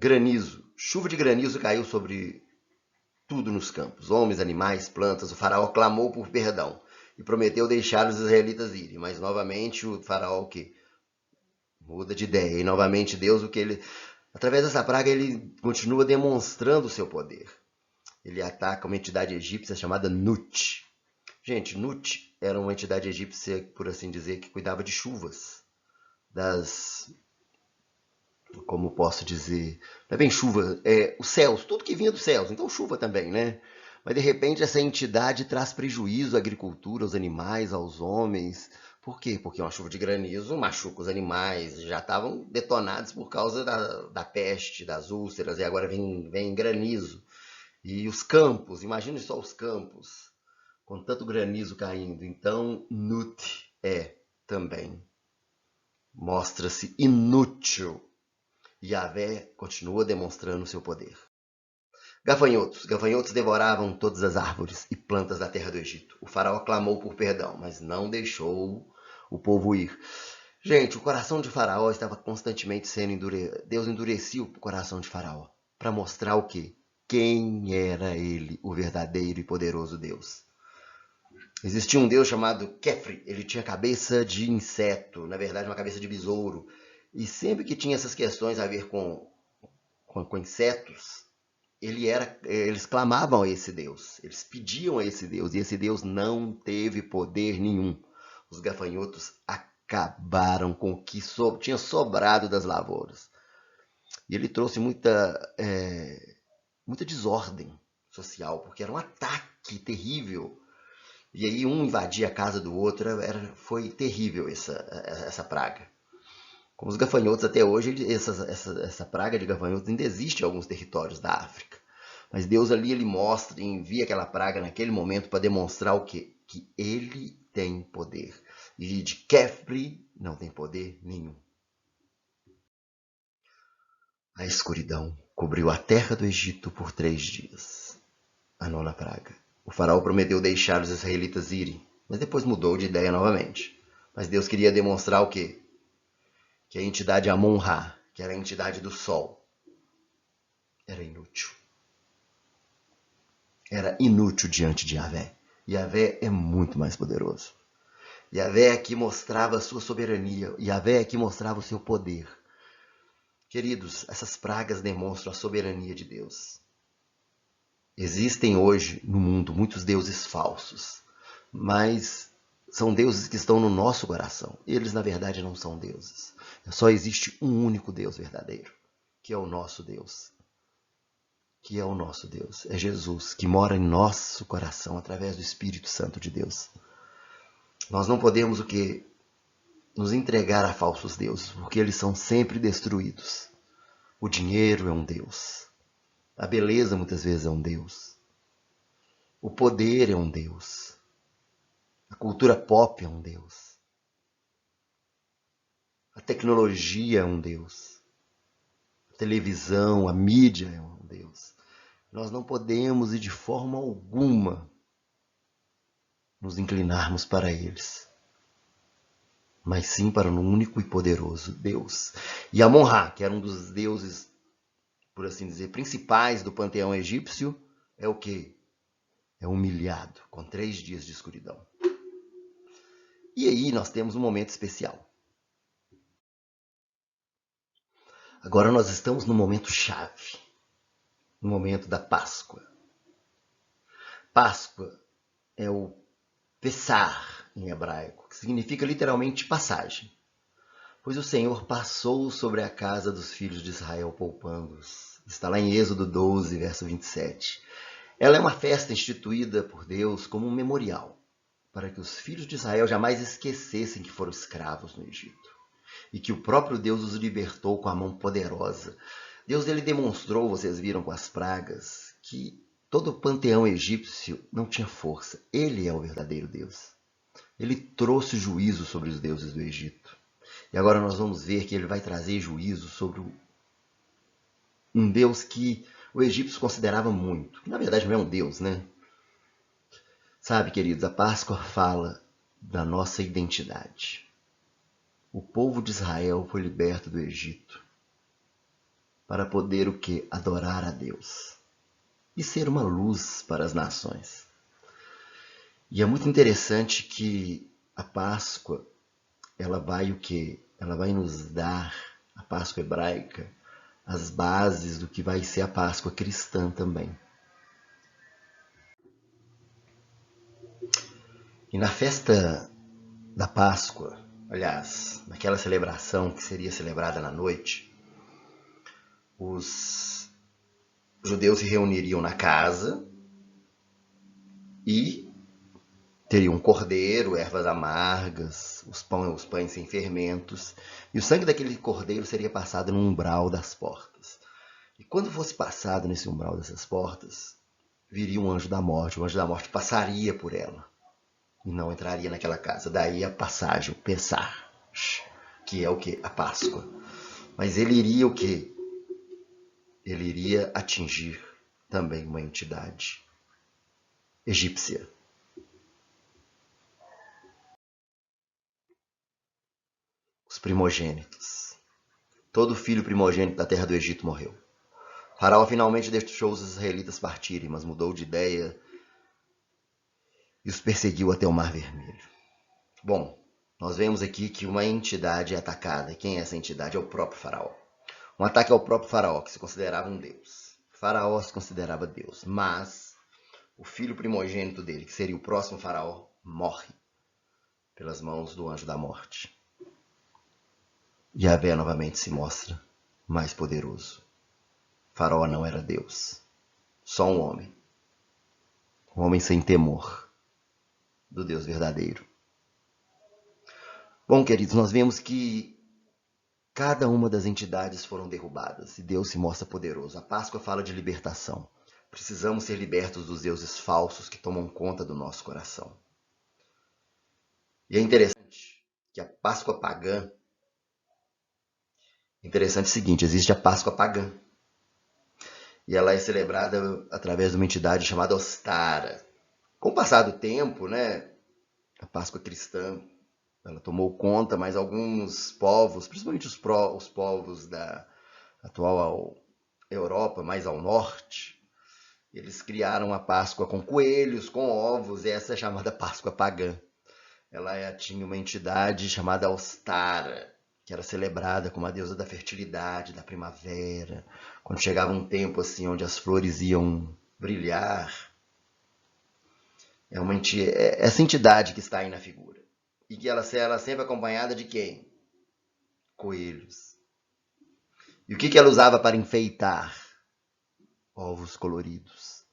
Granizo. Chuva de granizo caiu sobre tudo nos campos. Homens, animais, plantas. O faraó clamou por perdão e prometeu deixar os israelitas irem. Mas novamente o faraó o quê? Muda de ideia. E novamente Deus, através dessa praga, ele continua demonstrando o seu poder. Ele ataca uma entidade egípcia chamada Nut. Gente, Nut era uma entidade egípcia, por assim dizer, que cuidava de chuvas. Como posso dizer, não é bem chuva, os céus, tudo que vinha dos céus, então chuva também, né? Mas de repente essa entidade traz prejuízo à agricultura, aos animais, aos homens. Por quê? Porque uma chuva de granizo machuca os animais, já estavam detonados por causa da peste, das úlceras, e agora vem granizo. E os campos, imagine só os campos, com tanto granizo caindo. Então, Nut também mostra-se inútil. Yahvé continua demonstrando seu poder. Gafanhotos devoravam todas as árvores e plantas da terra do Egito. O faraó clamou por perdão, mas não deixou o povo ir. Gente, o coração de Faraó estava constantemente sendo endurecido. Deus endurecia o coração de Faraó para mostrar o quê? Quem era ele, o verdadeiro e poderoso Deus. Existia um Deus chamado Kefri. Ele tinha cabeça de inseto, na verdade uma cabeça de besouro. E sempre que tinha essas questões a ver com insetos, eles clamavam a esse Deus, eles pediam a esse Deus, e esse Deus não teve poder nenhum. Os gafanhotos acabaram com o que tinha sobrado das lavouras. E ele trouxe muita desordem social, porque era um ataque terrível. E aí um invadia a casa do outro, foi terrível essa praga. Como os gafanhotos até hoje, essa praga de gafanhotos ainda existe em alguns territórios da África. Mas Deus ali ele mostra e envia aquela praga naquele momento para demonstrar o quê? Que ele tem poder. E de Kefri não tem poder nenhum. A escuridão cobriu a terra do Egito por 3 dias. A nona praga. O faraó prometeu deixar os israelitas irem, mas depois mudou de ideia novamente. Mas Deus queria demonstrar o quê? Que a entidade Amon-Ra, que era a entidade do sol, era inútil. Era inútil diante de Yahvé. Yahvé é muito mais poderoso. Yahvé aqui mostrava a sua soberania. Yahvé aqui mostrava o seu poder. Queridos, essas pragas demonstram a soberania de Deus. Existem hoje no mundo muitos deuses falsos, mas são deuses que estão no nosso coração. Eles, na verdade, não são deuses. Só existe um único Deus verdadeiro, que é o nosso Deus. É Jesus, que mora em nosso coração através do Espírito Santo de Deus. Nós não podemos nos entregar a falsos deuses, porque eles são sempre destruídos. O dinheiro é um Deus. A beleza muitas vezes é um Deus. O poder é um Deus. A cultura pop é um Deus. A tecnologia é um Deus. A televisão, a mídia é um Deus. Nós não podemos, e de forma alguma, nos inclinarmos para eles, mas sim para um único e poderoso Deus. E Amon-Ra, que era um dos deuses, por assim dizer, principais do panteão egípcio, é o quê? É humilhado, com 3 dias de escuridão. E aí nós temos um momento especial. Agora nós estamos no momento chave, no momento da Páscoa. Páscoa é o Pessar em hebraico, que significa literalmente passagem. Pois o Senhor passou sobre a casa dos filhos de Israel poupando-os. Está lá em Êxodo 12, verso 27. Ela é uma festa instituída por Deus como um memorial, para que os filhos de Israel jamais esquecessem que foram escravos no Egito. E que o próprio Deus os libertou com a mão poderosa. Deus ele demonstrou, vocês viram com as pragas, que todo o panteão egípcio não tinha força. Ele é o verdadeiro Deus. Ele trouxe juízo sobre os deuses do Egito. E agora nós vamos ver que ele vai trazer juízo sobre um Deus que o egípcio considerava muito. Que na verdade não é um Deus, né? Sabe, queridos, a Páscoa fala da nossa identidade. O povo de Israel foi liberto do Egito para poder o quê? Adorar a Deus e ser uma luz para as nações. E é muito interessante que a Páscoa, ela vai o quê? Ela vai nos dar, a Páscoa hebraica, as bases do que vai ser a Páscoa cristã também. E na festa da Páscoa, aliás, naquela celebração que seria celebrada na noite, os judeus se reuniriam na casa e teriam um cordeiro, ervas amargas, os pães sem fermentos, e o sangue daquele cordeiro seria passado no umbral das portas. E quando fosse passado nesse umbral dessas portas, viria um anjo da morte. O anjo da morte passaria por ela e não entraria naquela casa. Daí a passagem, o Pessah, que é o que? A Páscoa. Mas ele iria o quê? Ele iria atingir também uma entidade egípcia. Os primogênitos. Todo filho primogênito da terra do Egito morreu. Faraó finalmente deixou os israelitas partirem, mas mudou de ideia e os perseguiu até o Mar Vermelho. Bom, nós vemos aqui que uma entidade é atacada. E quem é essa entidade? É o próprio Faraó. Um ataque ao próprio Faraó, que se considerava um deus. Faraó se considerava Deus, mas o filho primogênito dele, que seria o próximo Faraó, morre pelas mãos do anjo da morte. Yahvé novamente se mostra mais poderoso. Faraó não era Deus, só um homem sem temor do Deus verdadeiro. Bom, queridos, nós vemos que cada uma das entidades foram derrubadas e Deus se mostra poderoso. A Páscoa fala de libertação. Precisamos ser libertos dos deuses falsos que tomam conta do nosso coração. E é interessante que a Páscoa pagã, interessante o seguinte, existe a Páscoa pagã. E ela é celebrada através de uma entidade chamada Ostara. Com o passar do tempo, a Páscoa cristã, ela tomou conta, mas alguns povos, principalmente os povos da atual Europa, mais ao norte, eles criaram a Páscoa com coelhos, com ovos, e essa é chamada Páscoa pagã. Ela tinha uma entidade chamada Ostara, que era celebrada como a deusa da fertilidade, da primavera, quando chegava um tempo assim onde as flores iam brilhar. É essa entidade que está aí na figura. E que ela sempre acompanhada de quem? Coelhos. E o que ela usava para enfeitar? Ovos coloridos.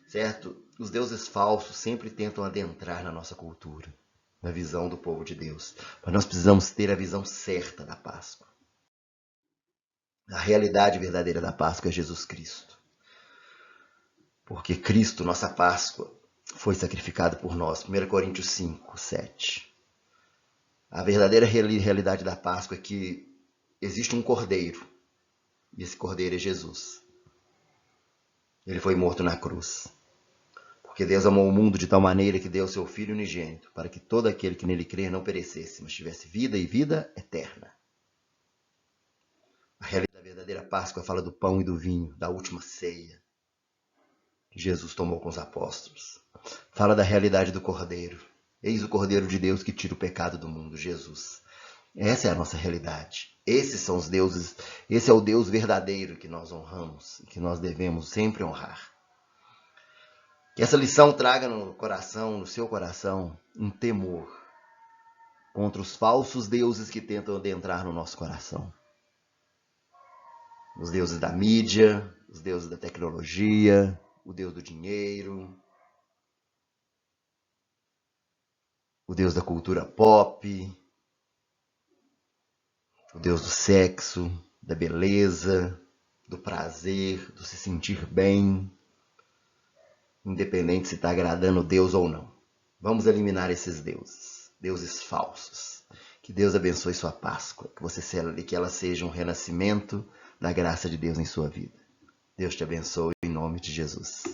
Certo? Os deuses falsos sempre tentam adentrar na nossa cultura, na visão do povo de Deus. Mas nós precisamos ter a visão certa da Páscoa. A realidade verdadeira da Páscoa é Jesus Cristo. Porque Cristo, nossa Páscoa, foi sacrificado por nós. 1 Coríntios 5, 7. A verdadeira realidade da Páscoa é que existe um cordeiro. E esse cordeiro é Jesus. Ele foi morto na cruz. Porque Deus amou o mundo de tal maneira que deu seu Filho unigênito, para que todo aquele que nele crer não perecesse, mas tivesse vida e vida eterna. A realidade da verdadeira Páscoa fala do pão e do vinho, da última ceia que Jesus tomou com os apóstolos. Fala da realidade do Cordeiro. Eis o Cordeiro de Deus que tira o pecado do mundo, Jesus. Essa é a nossa realidade. Esses são os deuses, esse é o Deus verdadeiro que nós honramos e que nós devemos sempre honrar. Que essa lição traga no seu coração, um temor contra os falsos deuses que tentam adentrar no nosso coração. Os deuses da mídia, os deuses da tecnologia, o Deus do dinheiro, o Deus da cultura pop, o Deus do sexo, da beleza, do prazer, do se sentir bem, independente se está agradando Deus ou não. Vamos eliminar esses deuses falsos. Que Deus abençoe sua Páscoa, que ela seja um renascimento da graça de Deus em sua vida. Deus te abençoe em nome de Jesus.